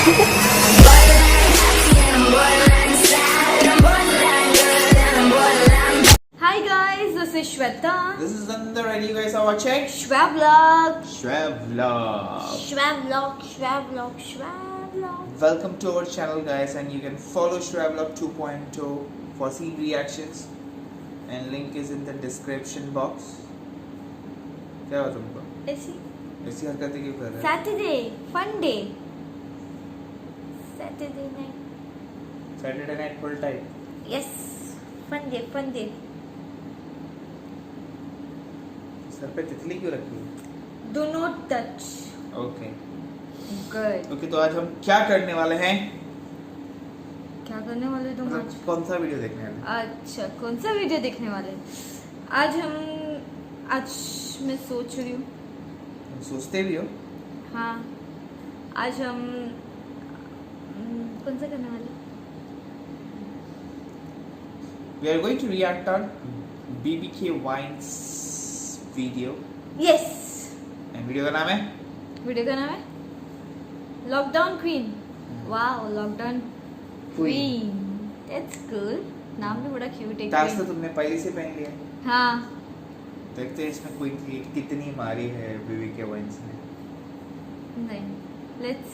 Hi guys, this is Shweta. This is Nanda and you guys are watching Shwavlog. Shwavlog. Welcome to our channel guys, and you can follow Shwavlog 2.0 for scene reactions and link is in the description box. क्या हुआ तुमको? ऐसी हरकतें क्यों कर रहे हो? Saturday, fun day. Saturday night. Saturday night full time. Yes, fun day. Sir पे तितली क्यों रखी है? Do not touch. Okay. Good. Okay, तो आज हम क्या करने वाले हैं? क्या करने वाले तुम आज? कौन सा वीडियो देखने वाले हैं? अच्छा, कौन सा वीडियो देखने वाले? आज मैं सोच रही हूँ. तुम सोचते भी हो? हाँ. आज हम कौन सा करने वाले? We are going to react on BBK Wine's video. Yes. And video का नाम है? वीडियो का नाम है lockdown queen. Wow, lockdown queen. That's cool. नाम भी बड़ा क्यूट है. ताज तो तुमने पहले से पहन लिया. हाँ. देखते हैं इसमें क्वीन की कितनी मारी है BBK Wines ने. नहीं. Let's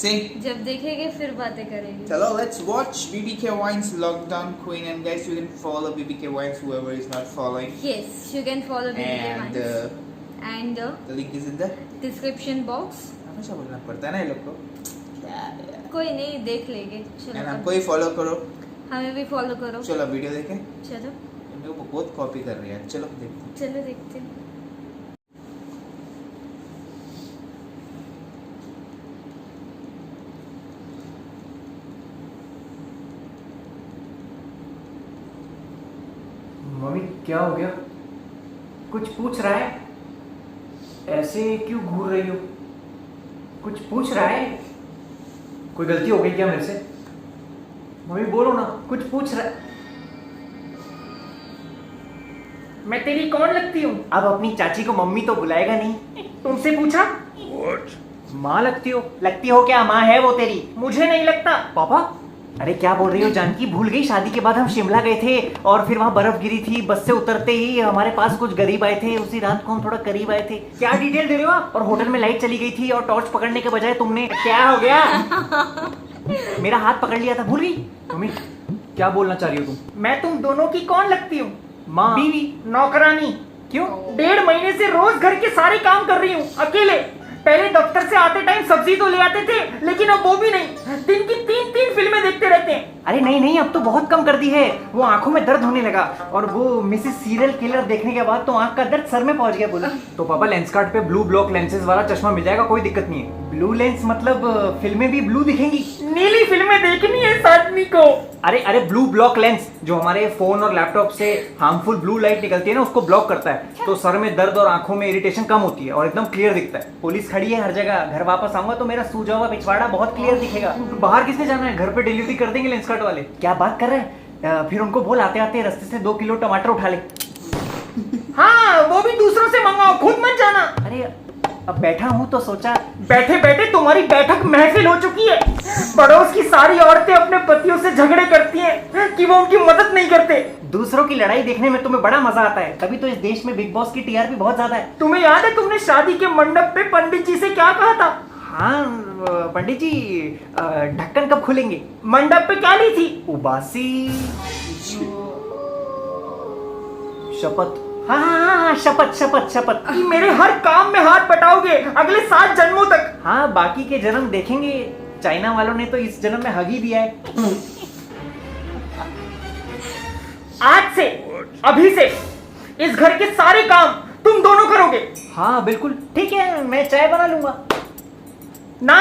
see. जब देखेंगे फिर बातें करेंगे. चलो, let's watch BBK Wines Lockdown Queen, and guys, you can follow BBK Wines whoever is not following. Yes, you can follow BBK And Wines. And the link is in the description box. हमेशा बोलना पड़ता है ना ये लोग को. क्या यार. कोई नहीं, देख लेंगे. And चलो. हमको ही फॉलो करो. हमें भी फॉलो करो. चलो वीडियो देखें. चलो. इनको बहुत कॉपी कर रही है. चलो देखते हैं. चलो देखते हैं. मम्मी क्या हो गया? कुछ पूछ रहा है? ऐसे क्यों घूर रही हो? कुछ पूछ रहा है? कोई गलती हो गई क्या मेरे से? मम्मी बोलो ना, कुछ पूछ रहा है. मैं तेरी कौन लगती हूँ? अब अपनी चाची को मम्मी तो बुलाएगा नहीं. तुमसे पूछा? माँ लगती हो क्या? माँ है वो तेरी. मुझे नहीं लगता. पापा? अरे क्या बोल रही हो जानकी? भूल गई शादी के बाद हम शिमला गए थे और फिर वहाँ बर्फ गिरी थी. बस से उतरते ही हमारे पास कुछ गरीब आए थे. उसी रात को हम थोड़ा करीब आए थे. क्या डिटेल दे रहे हो आप? और होटल में लाइट चली गई थी और टॉर्च पकड़ने के बजाय तुमने क्या हो गया? मेरा हाथ पकड़ लिया था. भूल गई? मम्मी क्या बोलना चाह रही हो तुम? मैं तुम दोनों की कौन लगती हूँ? माँ, बीवी, नौकरानी. क्यों? 1.5 महीने से रोज घर के सारे काम कर रही हूँ अकेले. पहले दफ्तर से आते टाइम सब्जी तो ले आते थे, लेकिन अब वो भी नहीं. दिन की 3 फिल्में देखते रहते हैं. अरे नहीं, अब तो बहुत कम कर दी है. वो आंखों में दर्द होने लगा और वो मिसेस सीरियल किलर देखने के बाद तो आंख का दर्द सर में पहुंच गया. बोला तो पापा लेंस कार्ड पे ब्लू ब्लॉक लेंसेज वाला चश्मा मिल जाएगा, कोई दिक्कत नहीं है. ब्लू लेंस मतलब फिल्में भी ब्लू दिखेंगी? नीली फिल्में देखनी है इस आदमी को. अरे ब्लू ब्लॉक लेंस जो हमारे फोन और लैपटॉप से हार्मफुल ब्लू लाइट निकलती है ना, उसको ब्लॉक करता है. तो सर में दर्द और आंखों में इरिटेशन कम होती है और एकदम क्लियर दिखता है. पुलिस खड़ी है हर जगह. घर वापस आऊंगा तो मेरा सूजा हुआ पिछवाड़ा बहुत क्लियर दिखेगा. बाहर किसने जाना है? घर पे डिलीवरी कर देंगे लेंस कार्ड वाले. क्या बात कर रहे हैं? फिर उनको बोल आते आते रास्ते से 2 किलो टमाटर उठा ले. हाँ, वो भी दूसरों से मंगाओ, खुद मत जाना. अरे अब बैठा हूँ तो सोचा. बैठे बैठे तुम्हारी बैठक महफिल हो चुकी है. पड़ोस की सारी औरतें अपने पतियों से झगड़े करती हैं कि वो उनकी मदद नहीं करते. दूसरों की लड़ाई देखने में तुम्हें बड़ा मजा आता है. तभी तो इस देश में बिग बॉस की टीआरपी बहुत ज्यादा है. तुम्हें याद है तुमने शादी के मंडप पे पंडित जी से क्या कहा था? हाँ पंडित जी, ढक्कन कब खुलेंगे? मंडप पे क्या ली थी? उबासी. शपथ. हाँ, शपथ. मेरे हर काम में हाथ बटाओगे अगले 7 जन्मों तक. हाँ, बाकी के जन्म देखेंगे. चाइना वालों ने तो इस जन्म में हग ही दिया है. आज से, अभी से इस घर के सारे काम तुम दोनों करोगे. हाँ बिल्कुल ठीक है, मैं चाय बना लूंगा. ना,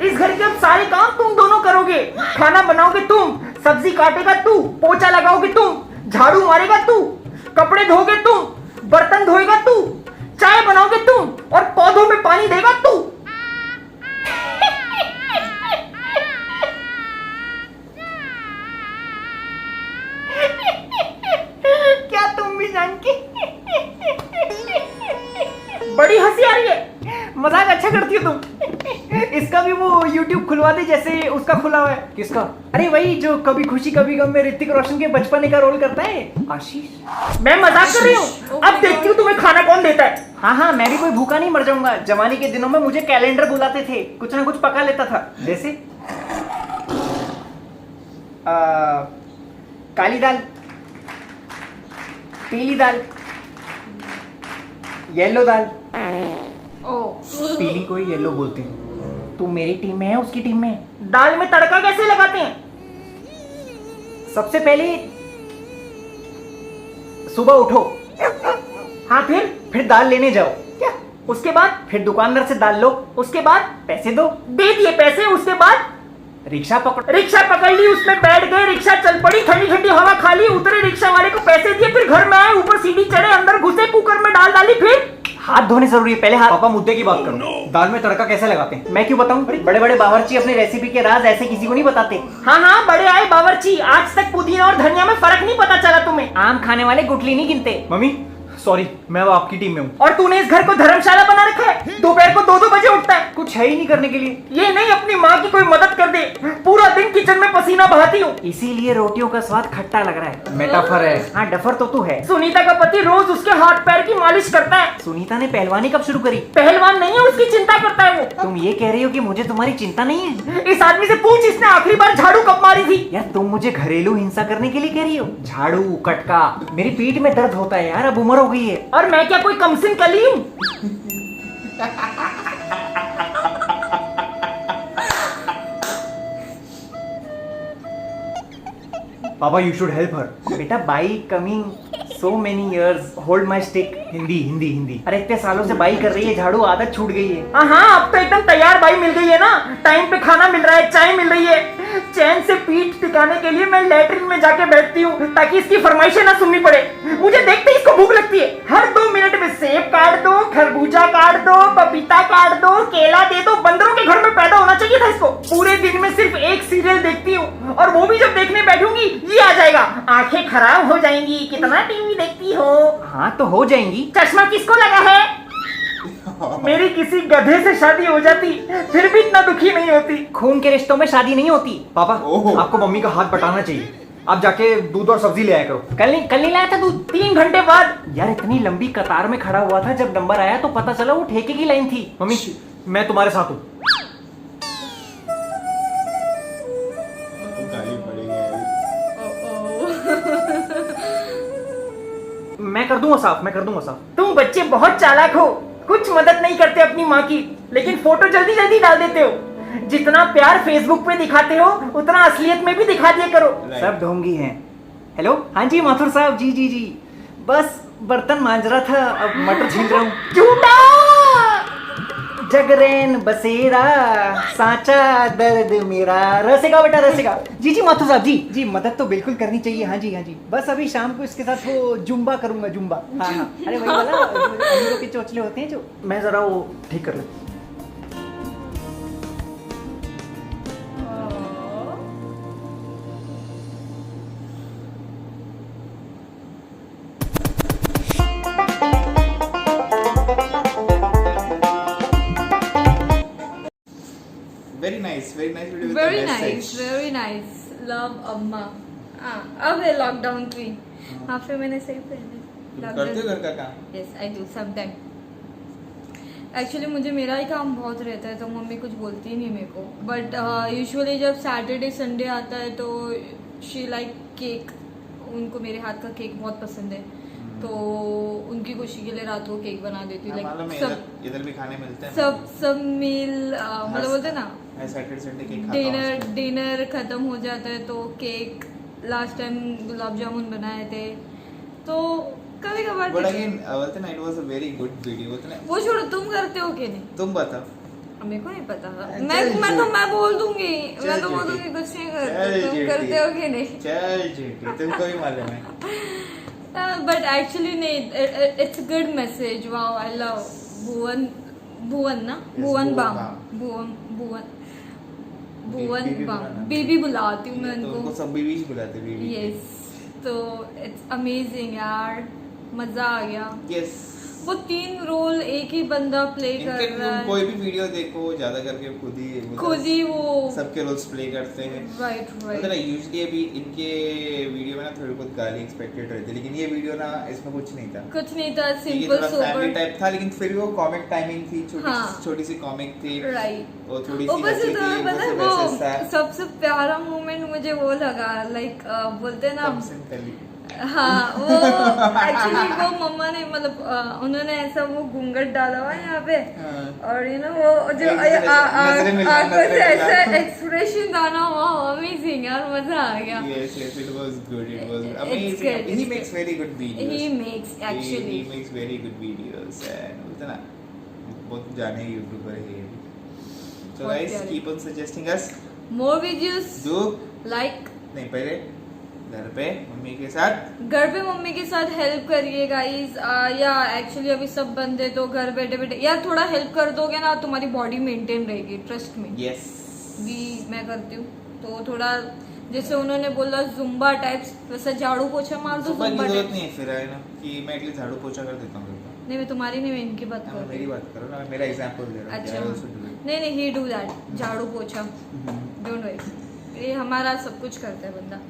इस घर के अब सारे काम तुम दोनों करोगे. खाना बनाओगे तुम, सब्जी काटेगा तू, पोछा लगाओगे तुम, झाड़ू मारेगा तू, कपड़े धोगे तुम, बर्तन धोएगा तू, चाय बनाओगे तुम और पौधों में पानी देगा तू. क्या तुम भी जानकी? बड़ी हंसी आ रही है. मजाक अच्छा करती हो तुम. इस इसका भी वो YouTube खुलवा दे जैसे उसका खुला हुआ है। किसका? अरे वही जो कभी खुशी कभी गम में ऋतिक रोशन के बचपने का रोल करता है, आशीष। मैं मजाक कर रही हूँ, अब देखती हूँ तुम्हें खाना कौन देता है। हाँ, मैं भी कोई भूखा नहीं मर जाऊंगा। जवानी के दिनों में मुझे कैलेंडर बुलाते थे, कुछ ना कुछ पका लेता था। जैसे काली दाल, पीली दाल, येलो दाल। पीली को ही येलो बोलते हैं। तू मेरी टीम में है, उसकी टीम में है। दाल में तड़का कैसे लगाते हैं? सबसे पहले सुबह उठो, हाँ, फिर दाल लेने जाओ, क्या? उसके बाद फिर दुकानदार से दाल लो, उसके बाद पैसे दो, दे दिए पैसे, उसके बाद रिक्शा पकड़ ली, उसमें बैठ गए, रिक्शा चल पड़ी, ठंडी ठंडी हवा खा ली, उतरे, रिक्शा वाले को पैसे दिए, फिर घर में आए, ऊपर सीढ़ी चढ़े, अंदर घुसे, कुकर में दाल डाली, फिर हाथ धोने जरूरी है। पहले हाथ। पापा मुद्दे की बात करो, दाल में तड़का कैसे लगाते हैं? मैं क्यों बताऊं? बड़े बड़े बावर्ची अपने रेसिपी के राज ऐसे किसी को नहीं बताते। हाँ, बड़े आए बावर्ची, आज तक पुदीना और धनिया में फर्क नहीं पता चला तुम्हें। आम खाने वाले गुठली नहीं गिनते। मम्मी सॉरी, मैं अब आपकी टीम में हूँ। और तूने इस घर को धर्मशाला बना रखा है, दोपहर को 2-2 बजे उठता है, कुछ है ही नहीं करने के लिए। ये नहीं अपनी माँ की कोई मदद कर दे, पूरा दिन किचन में पसीना बहाती हूँ, इसीलिए रोटियों का स्वाद खट्टा लग रहा है। मेटाफर है। हाँ, डफर तो तू है। सुनीता का पति रोज उसके हाथ पैर की मालिश करता है। सुनीता ने पहलवानी कब शुरू करी? पहलवान नहीं है, उसकी चिंता करता है वो। तुम ये कह रही हो कि मुझे तुम्हारी चिंता नहीं है? इस आदमी से पूछ, इसने आखिरी बार झाड़ू कब मारी थी? यार तुम मुझे घरेलू हिंसा करने के लिए कह रही हो? झाड़ू कटका, मेरी पीठ में दर्द होता है यार, अब उम्र हो गई है। और मैं क्या कोई कमसिन कली हूँ? पापा यू शुड हेल्प हर। बेटा by coming so many years, hold my stick। Hindi. अरे इतने सालों से बाई कर रही है, झाड़ू आदत छूट गई है। हाँ, अब तो एकदम तैयार बाई मिल गई है ना, टाइम पे खाना मिल रहा है, चाय मिल रही है। चैन से पीठ टिकाने के लिए मैं लैट्रिन में जाके बैठती हूँ ताकि इसकी फरमाइशें ना सुननी पड़े। मुझे देखते ही इसको भूख लगती है। हर 2 मिनट में सेब काट दो, खरबूजा काट दो, पपीता काट दो, केला दे दो। बंदरों के घर में पैदा होना चाहिए था इसको। पूरे दिन में सिर्फ एक सीरियल देखती हूँ, और वो भी जब देखने बैठूंगी ये आ जाएगा, आंखें खराब हो जाएंगी, कितना टीवी देखती हो। हाँ तो हो जाएंगी। चश्मा किसको लगा है? मेरी किसी गधे से शादी हो जाती फिर भी इतना दुखी नहीं होती। खून के रिश्तों में शादी नहीं होती। पापा आपको मम्मी का हाथ बटाना चाहिए, आप जाके दूध और सब्जी ले आया करो। कल नहीं लाया था दूध? 3 घंटे बाद। यार इतनी लंबी कतार में खड़ा हुआ था, जब नंबर आया तो पता चला वो ठेके की लाइन थी। मम्मी मैं तुम्हारे साथ हूँ। मैं कर दूंगा साफ। तुम बच्चे बहुत चालाक हो, कुछ मदद नहीं करते अपनी माँ की, लेकिन फोटो जल्दी जल्दी डाल देते हो। जितना प्यार फेसबुक पे दिखाते हो उतना असलियत में भी दिखा दिया करो। सब ढोंगी हैं। हेलो, हाँ जी माथुर साहब, जी, बस बर्तन मांज रहा था, अब मटर छील रहा हूँ। झूठा जगरेन बसेरा साचा दर्द मेरा। रसेगा बेटा रसेगा। जी माथुर साहब, जी मदद तो बिल्कुल करनी चाहिए। हाँ जी, बस अभी शाम को इसके साथ वो जुम्बा करूंगा, जुम्बा। हाँ, अरे वही वाला अमीरों के चोचले होते हैं जो। मैं जरा वो ठीक कर लेता। Very nice video with Very the message. nice. Love अम्मा। अब है लॉकडाउन क्वीन। हाँ फिर मैंने सही पहले। करते हो घर का काम? Yes, I do sometimes. Actually मुझे मेरा ही काम बहुत रहता है तो मम्मी कुछ बोलती ही नहीं मेरे को। बट यूजुअली जब सैटरडे संडे आता है तो शी लाइक केक। उनको मेरे हाथ का केक बहुत पसंद है, तो उनकी खुशी के लिए रात को केक बना देती हूँ। लाइक इधर भी खाने मिलते हैं। सब मील मतलब बोलते ना, सैटरडे संडे केक खाता हूं। डिनर खत्म हो जाता है तो cake. Last time gulab jamun बनाए थे, तो कभी कभार। बट अगेन बोलते ना, it was a very good video. बोलते ना, वो छोड़ो, तुम करते हो कि नहीं? तुम बताओ। मेरे को नहीं पता। मैं बोल दूंगी, मैं तो बोल दूंगी कुछ नहीं करते। तुम करते हो कि नहीं? चल झूठी, तुमको भी मालूम है। बट एक्चुअली नहीं, it's good message. Wow, I love Bhuvan ना, भुवन बाम बेबी बुलाती हूँ मैं उनको। सब बेबी बुलाते हैं। यस, तो इट्स अमेजिंग यार, मजा आ गया। यस, वो 3 रोल एक ही बंदा प्ले कर इनके रहा है, कोई भी वीडियो देखो ज्यादा करके खुद ही वो सबके रोल्स प्ले करते हैं। राइट मतलब यूजुअली अभी इनके वीडियो में ना थोड़ी बहुत गाली एक्सपेक्टेड रहती है, लेकिन ये वीडियो ना इसमें कुछ नहीं था, कुछ नहीं था, ये सिंपल थोड़ा फैमिली सोबर, टाइप था, लेकिन फिर भी वो कॉमिक टाइमिंग थी, हाँ। छोटी सी कॉमिक थी, राइट। वो थोड़ी सी ऊपर से हंसी तुम्हें थी, पता है वो वो वैसे था। सबसे प्यारा मोमेंट मुझे वो लगा, लाइक बोलते हैं ना, कम से पहले हाँ वो एक्चुअली वो मम्मा ने मतलब उन्होंने ऐसा वो घूंघट डाला हुआ है यहाँ पे, हाँ। और यू नो वो जो नजरें मिला, आंखों से नजरें ऐसा मिला। एक्सप्रेशन डाला, वाह अमेजिंग यार, मजा आ गया। Yes, it was good. It was It's amazing. good, He it's makes very good videos. He makes actually. He makes very good videos and बोलते ना बहुत जाने यूट्यूबर है ये भी। So बहुत guys, प्यारे। keep on suggesting us. More videos, Do like नहीं पहले घर पे मम्मी के साथ घर पे मम्मी के साथ हेल्प करिए गाइस, या एक्चुअली अभी सब बंदे तो घर बैठे बैठे यार थोड़ा हेल्प कर दोगे ना, तुम्हारी बॉडी मेंटेन रहेगी, ट्रस्ट में। yes भी मैं करती हूँ तो थोड़ा, जैसे उन्होंने बोला जुम्बा टाइप्स, वैसा झाड़ू पोछा मार दो, सुबह की जुम्बा जरूरत टाइप्स। नहीं है फिर है ना कि मैं एटलीस्ट झाड़ू पोछा कर देता हूँ। नहीं मैं तुम्हारी नहीं, मैं इनकी बात कर मेरी रही हूँ। बात करो ना, मैं मेरा एग्जांपल दे रहा हूँ। अच्छा I also do it. नहीं ही डू दैट, झाड़ू पोछा, डोंट वरी, ये हमारा सब कुछ करता है बंदा।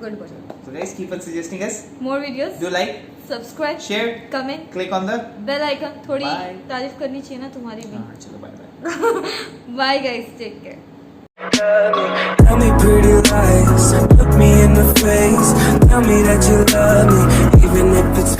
गुड बोल। So guys, keep on suggesting us. More videos, Do like, subscribe, share, comment, click on the bell icon. थोड़ी Bye. तारीफ करनी चाहिए ना तुम्हारी भी। हाँ चलो bye bye. Bye guys, take care. Tell me pretty lies, look me in the face. Tell me that you love me, even if it's